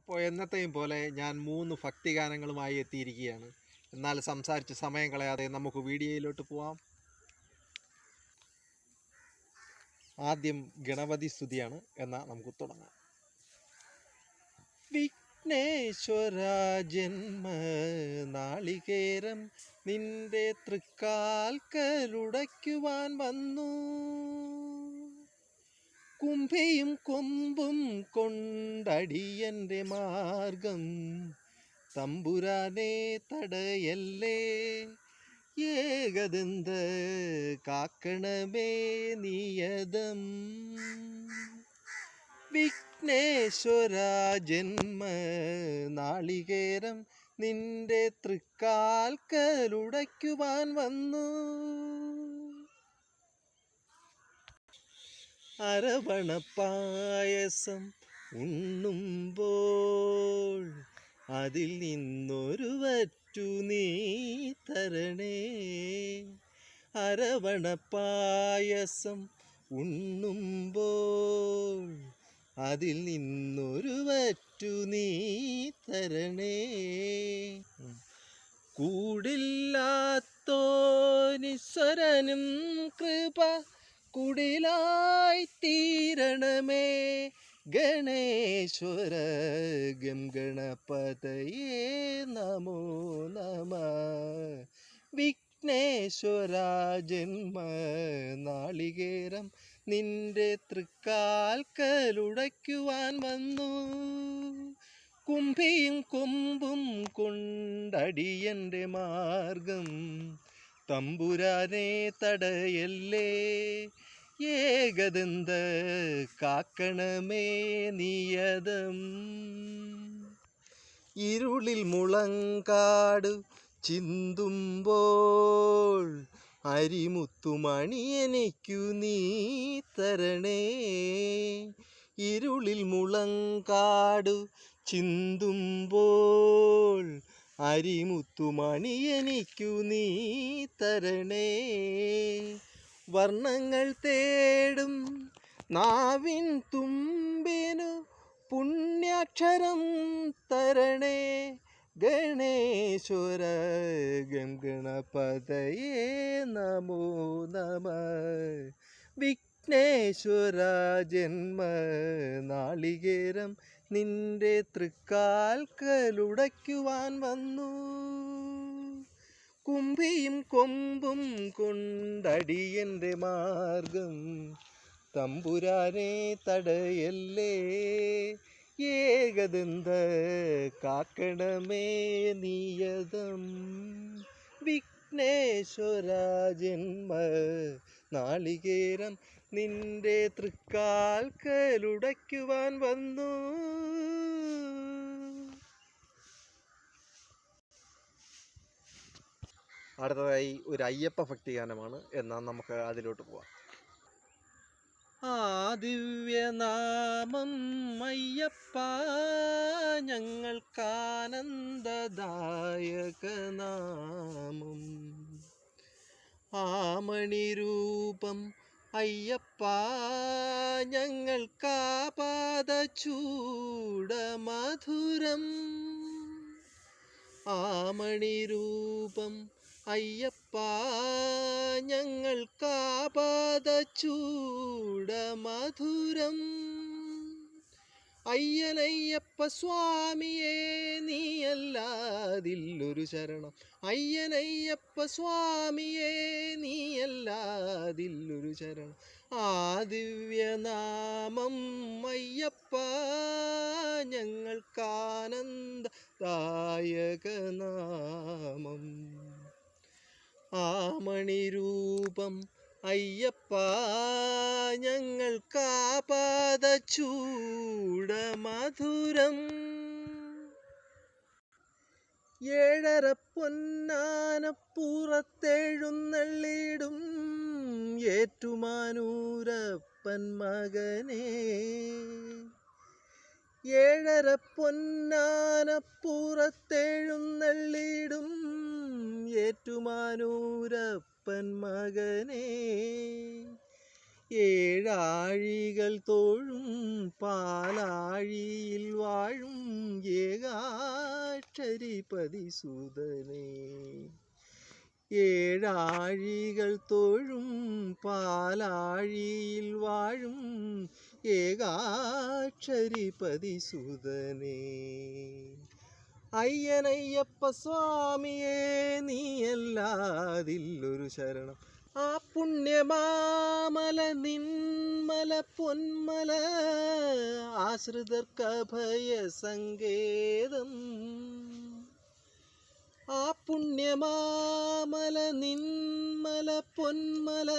അപ്പോൾ എന്നത്തെയും പോലെ ഞാൻ 3 ഭക്തിഗാനങ്ങളുമായി എത്തിയിരിക്കുകയാണ്. എന്നാൽ സംസാരിച്ച് സമയം കളയാതെ നമുക്ക് വീഡിയോയിലോട്ട് പോവാം. ആദ്യം ഗണപതി സ്തുതിയാണ്. എന്നാൽ നമുക്ക് തുടങ്ങാം. വിഘ്നേശ്വര ജന്മ നാളികേരം നിന്റെ തൃക്കാൽക്കലുടയ്ക്കുവാൻ വന്നു. കുംഭയും കൊമ്പും കൊണ്ടടിയന്റെ മാർഗം തമ്പുരാനെ തടയല്ലേ. ഏകദന്ത കാക്കണമേ നിയതം. വിഘ്നേശ്വര ജന്മ നാളികേരം നിന്റെ തൃക്കാൽക്കലുടയ്ക്കുവാൻ വന്നു. അരവണപ്പായസം ഉണ്ണുമ്പോൾ അതിൽ നിന്നൊരു വറ്റു നീ തരണേ. അരവണപ്പായസം ഉണ്ണുമ്പോൾ അതിൽ നിന്നൊരു വറ്റു നീ തരണേ. കൂടില്ലാത്തോനീശ്വരനും കൃപ കുടിലായി തീരണമേ. ഗണേശ്വര ഗം ഗണപതയേ നമോ നമ. വിഘ്നേശ്വര ജന്മ നാളികേരം നിന്റെ തൃക്കാൽക്കലുടയ്ക്കുവാൻ വന്നു. കുംഭിയും കൊമ്പും കൊണ്ടടിയന്റെ മാർഗം തമ്പുരാനെ തടയല്ലേ. ഏകദന്ത കാക്കണമേ നിയതം. ഇരുളിൽ മുളങ്കാട് ചിന്തുമ്പോൾ അരിമുത്തുമണി എനിക്കു നീ തരണേ. ഇരുളിൽ മുളങ്കാട് ചിന്തുമ്പോൾ അരിമുത്തുമണി എനിക്കു നീ തരണേ. വർണ്ണങ്ങൾ തേടും നാവിൻ തുമ്പിനു പുണ്യാക്ഷരം തരണേ. ഗണേശ്വര ഗം ഗണപതയേ നമോ നമ. വിഘ്നേശ്വര ജന്മ നാളികേരം നിന്റെ തൃക്കാൽക്കലുടയ്ക്കുവാൻ വന്നു. കുംഭിയും കൊമ്പും കൊണ്ടടിയന്റെ മാർഗം തമ്പുരാനെ തടയല്ലേ. ഏകദന്ത കാക്കണമേ നിയതം. വിഘ്നേശ്വര ജന്മ നാളികേരം നിന്റെ തൃക്കാൽക്കലുടയ്ക്കുവാൻ വന്നു. അടുത്തതായി ഒരു അയ്യപ്പ ഭക്തിഗാനമാണ്. എന്നാൽ നമുക്ക് അതിലോട്ട് പോവാം. ആ ദിവ്യനാമം അയ്യപ്പ ഞങ്ങൾക്കാനന്ദദായകനാമം. ആ മണിരൂപം അയ്യപ്പ ഞങ്ങൾക്കാപാദചൂടമധുരം. ആ മണിരൂപം അയ്യപ്പ ഞങ്ങൾക്കാപാദചൂടമധുരം. അയ്യനയ്യപ്പ സ്വാമിയേ നീയല്ലാതില്ലൊരു ശരണം. അയ്യനയ്യപ്പ സ്വാമിയേ നീയല്ലാതില്ലൊരു ശരണം. ആ ദിവ്യനാമം അയ്യപ്പ ഞങ്ങൾക്കാനന്ദദായകനാമം. ആ മണിരൂപം അയ്യപ്പ ഞങ്ങൾക്കാപാദചൂടമധുരം. ഏഴര പൊന്നാനപ്പുറത്തെഴുന്നള്ളിടും ഏറ്റുമാനൂരപ്പൻ മകനേ. ഏഴര പൊന്നാനപ്പുറത്തെഴുന്നള്ളിടും ഏറ്റുമാനൂരപ്പൻ മകനേ. ഏഴാഴികൾ തോഴും പാലാഴിയിൽ വാഴും ഏകാക്ഷരിപതി സുതനേ. ഏഴാഴികൾ തോഴും പാലാഴിയിൽ വാഴും ഏകാക്ഷരിപതി സുതനേ. അയ്യനയ്യപ്പ സ്വാമിയേ നീയല്ലാതില്ലൊരു ശരണം. ആ പുണ്യമാമല നിന്മല പൊന്മല ആശ്രിതർക്കഭയ സങ്കേതം. ആ പുണ്യമാമല നിന്മല പൊന്മല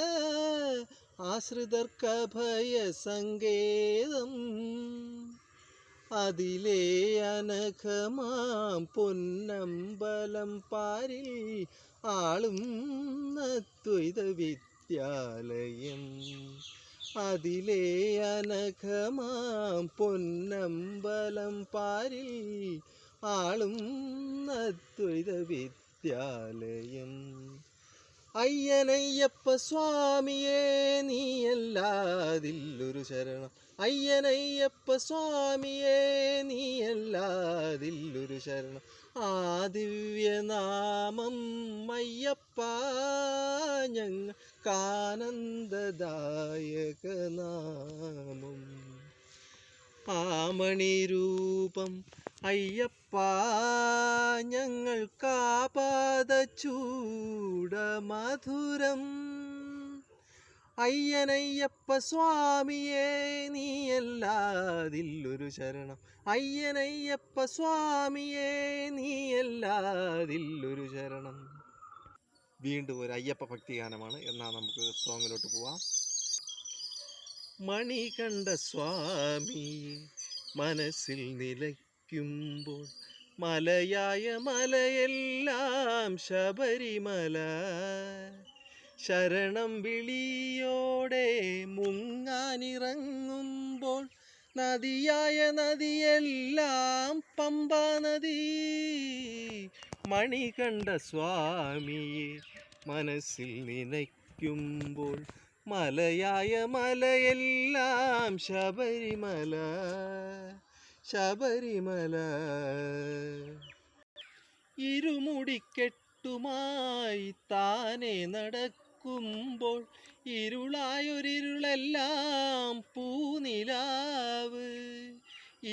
ആശ്രിതർക്കഭയ സങ്കേതം. അതിലേ അനഘമാം പൊന്നമ്പലം പാരിൽ ആളും അദ്വൈത വിദ്യാലയം. അതിലേ അനഘമാം പൊന്നമ്പലം പാരിൽ ആളും അദ്വൈത വിദ്യാലയം. അയ്യനയ്യപ്പ സ്വാമിയേ നീയല്ലാതില്ലൊരു ശരണം. അയ്യനയ്യപ്പ സ്വാമിയേ നീയല്ലാതില്ലൊരു ശരണം. ആ ദിവ്യനാമം അയ്യപ്പ ഞങ്ങൾക്കാനന്ദദായക നാമം. ആ മണിരൂപം അയ്യപ്പ ഞങ്ങൾക്കാപാദചൂഡമധുരം. അയ്യനയ്യപ്പ സ്വാമിയേ നീയല്ലാതില്ലൊരു ശരണം. അയ്യനയ്യപ്പ സ്വാമിയേ നീയല്ലാതില്ലൊരു ശരണം. വീണ്ടും ഒരു അയ്യപ്പ ഭക്തിഗാനമാണ്. എന്നാൽ നമുക്ക് സോങ്ങിലോട്ട് പോവാം. മണികണ്ഠ സ്വാമി മനസ്സിൽ നിലയ്ക്കുമ്പോൾ മലയായ മലയെല്ലാം ശബരിമല. ശരണം വിളിയോടെ മുങ്ങാനിറങ്ങുമ്പോൾ നദിയായ നദിയെല്ലാം പമ്പാ നദി. മണികണ്ഠ സ്വാമിയെ മനസ്സിൽ നനയ്ക്കുമ്പോൾ മലയായ മലയെല്ലാം ശബരിമല ശബരിമല. ഇരുമുടിക്കെട്ടുമായി താനെ നടക്കുമ്പോൾ ഇരുളായൊരിരുളെല്ലാം പൂനിലാവ്.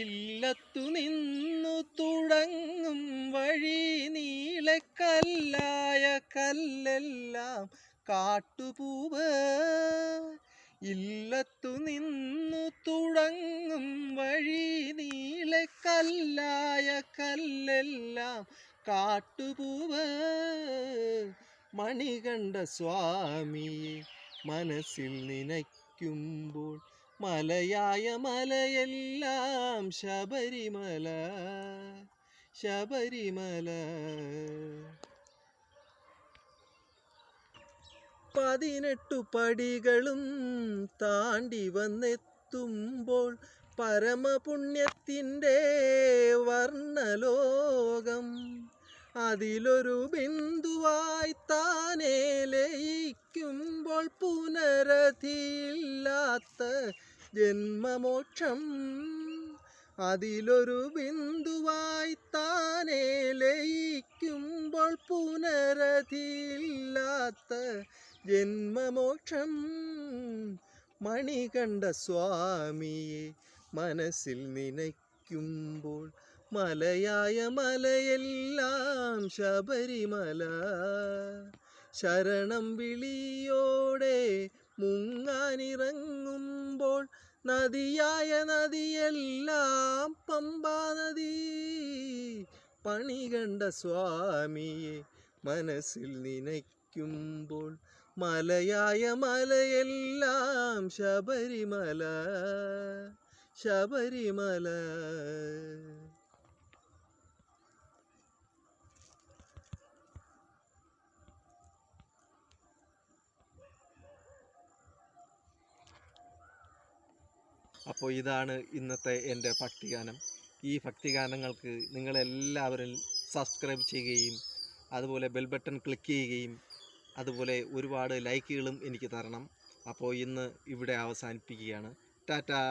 ഇല്ലത്തു നിന്നു തുടങ്ങും വഴി നീളെ കല്ലായ കല്ലെല്ലാം കാട്ടുപൂവ്. ഇല്ലത്തു നിന്നു തുടങ്ങും വഴി നീളെ കല്ലായ കല്ലെല്ലാം കാട്ടുപൂവ്. മണികണ്ഠ സ്വാമിയെ മനസ്സിൽ നനയ്ക്കുമ്പോൾ മലയായ മലയെല്ലാം ശബരിമല ശബരിമല. 18 പടികളും താണ്ടി വന്നെത്തുമ്പോൾ പരമപുണ്യത്തിൻ്റെ വർണ്ണലോകം. അതിലൊരു ബിന്ദുവായി താനേ ലയിക്കുമ്പോൾ പുനരധിയില്ലാത്ത ജന്മമോക്ഷം. അതിലൊരു ബിന്ദുവായി താനേ ലയിക്കുമ്പോൾ പുനരധിയില്ലാത്ത ജന്മമോക്ഷം. മണികണ്ഠ സ്വാമിയെ മനസ്സിൽ നനയ്ക്കുമ്പോൾ മലയായ മലയെല്ലാം ശബരിമല. ശരണം വിളിയോടെ മുങ്ങാനിറങ്ങുമ്പോൾ നദിയായ നദിയെല്ലാം പമ്പാ നദി. മണികണ്ഠ സ്വാമിയെ മനസ്സിൽ നനയ്ക്കുമ്പോൾ മലയായ മലയെല്ലാം ശബരിമല ശബരിമല. അപ്പോൾ ഇതാണ് ഇന്നത്തെ എൻ്റെ ഭക്തിഗാനം. ഈ ഭക്തിഗാനങ്ങൾക്ക് നിങ്ങളെല്ലാവരും സബ്സ്ക്രൈബ് ചെയ്യുകയും അതുപോലെ ബെൽ ബട്ടൺ ക്ലിക്ക് ചെയ്യുകയും അതുപോലെ ഒരുപാട് ലൈക്കുകളും എനിക്ക് തരണം. അപ്പോൾ ഇന്ന് ഇവിടെ അവസാനിപ്പിക്കുകയാണ്. ടാറ്റാ.